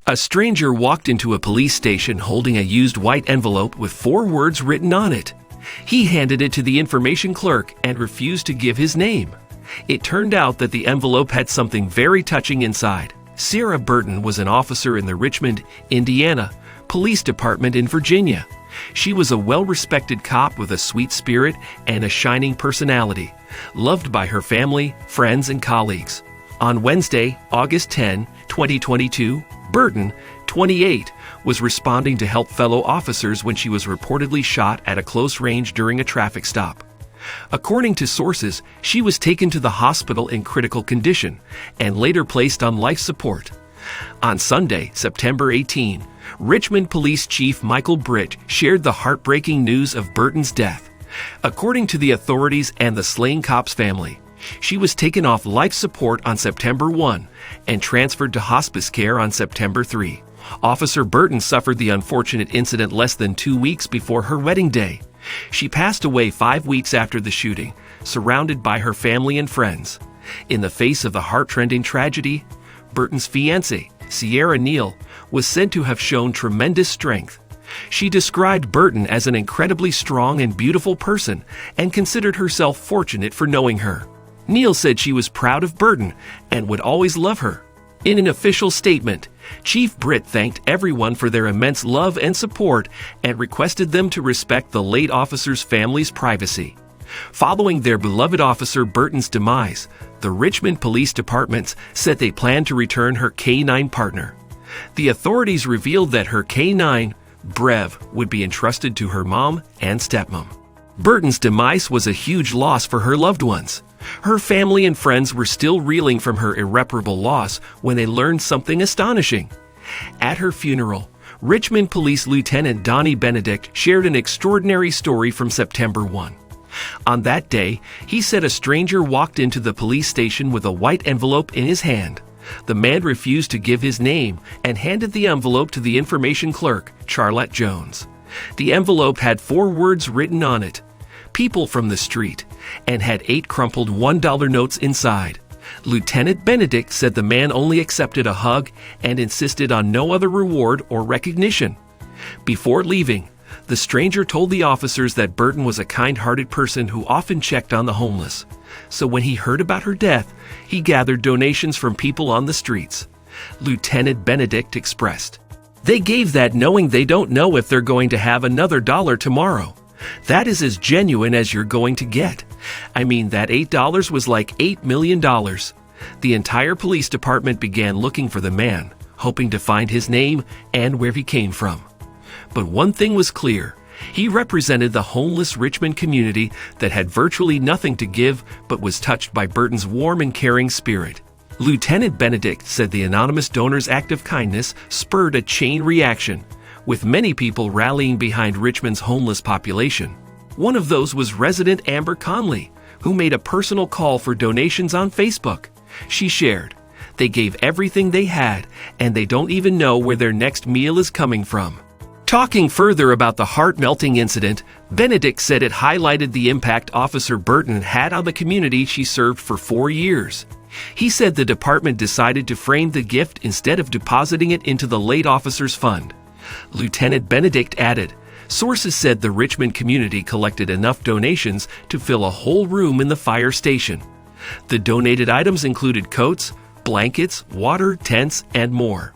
A stranger walked into a police station holding a used white envelope with 4 words written on it. He handed it to the information clerk and refused to give his name. It turned out that the envelope had something very touching inside. Sarah Burton was an officer in the Richmond, Indiana, Police Department in Virginia. She was a well-respected cop with a sweet spirit and a shining personality, loved by her family, friends, and colleagues. On Wednesday, August 10, 2022, Burton, 28, was responding to help fellow officers when she was reportedly shot at a close range during a traffic stop. According to sources, she was taken to the hospital in critical condition and later placed on life support. On Sunday, September 18, Richmond Police Chief Michael Britt shared the heartbreaking news of Burton's death. According to the authorities and the slain cop's family, she was taken off life support on September 1 and transferred to hospice care on September 3. Officer Burton suffered the unfortunate incident less than 2 weeks before her wedding day. She passed away 5 weeks after the shooting, surrounded by her family and friends. In the face of the heart-rending tragedy, Burton's fiancée, Sierra Neal, was said to have shown tremendous strength. She described Burton as an incredibly strong and beautiful person and considered herself fortunate for knowing her. Neal said she was proud of Burton and would always love her. In an official statement, Chief Britt thanked everyone for their immense love and support and requested them to respect the late officer's family's privacy. Following their beloved officer Burton's demise, the Richmond Police Department said they plan to return her K-9 partner. The authorities revealed that her K-9, Brev, would be entrusted to her mom and stepmom. Burton's demise was a huge loss for her loved ones. Her family and friends were still reeling from her irreparable loss when they learned something astonishing. At her funeral, Richmond Police Lieutenant Donnie Benedict shared an extraordinary story from September 1. On that day, he said a stranger walked into the police station with a white envelope in his hand. The man refused to give his name and handed the envelope to the information clerk, Charlotte Jones. The envelope had 4 words written on it, "People from the street," and had 8 crumpled $1 notes inside. Lieutenant Benedict said the man only accepted a hug and insisted on no other reward or recognition. Before leaving, the stranger told the officers that Burton was a kind-hearted person who often checked on the homeless. So when he heard about her death, he gathered donations from people on the streets. Lieutenant Benedict expressed, "They gave that knowing they don't know if they're going to have another dollar tomorrow. That is as genuine as you're going to get. I mean, that $8 was like $8 million. The entire police department began looking for the man, hoping to find his name and where he came from. But one thing was clear. He represented the homeless Richmond community that had virtually nothing to give but was touched by Burton's warm and caring spirit." Lieutenant Benedict said the anonymous donor's act of kindness spurred a chain reaction, with many people rallying behind Richmond's homeless population. One of those was resident Amber Conley, who made a personal call for donations on Facebook. She shared, "They gave everything they had, and they don't even know where their next meal is coming from." Talking further about the heart-melting incident, Benedict said it highlighted the impact Officer Burton had on the community she served for 4 years. He said the department decided to frame the gift instead of depositing it into the late officer's fund. Lieutenant Benedict added, "Sources said the Richmond community collected enough donations to fill a whole room in the fire station. The donated items included coats, blankets, water, tents, and more."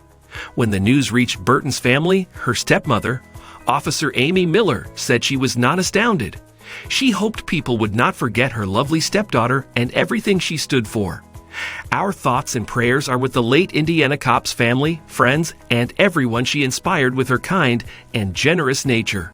When the news reached Burton's family, her stepmother, Officer Amy Miller, said she was not astounded. She hoped people would not forget her lovely stepdaughter and everything she stood for. Our thoughts and prayers are with the late Indiana cop's family, friends, and everyone she inspired with her kind and generous nature.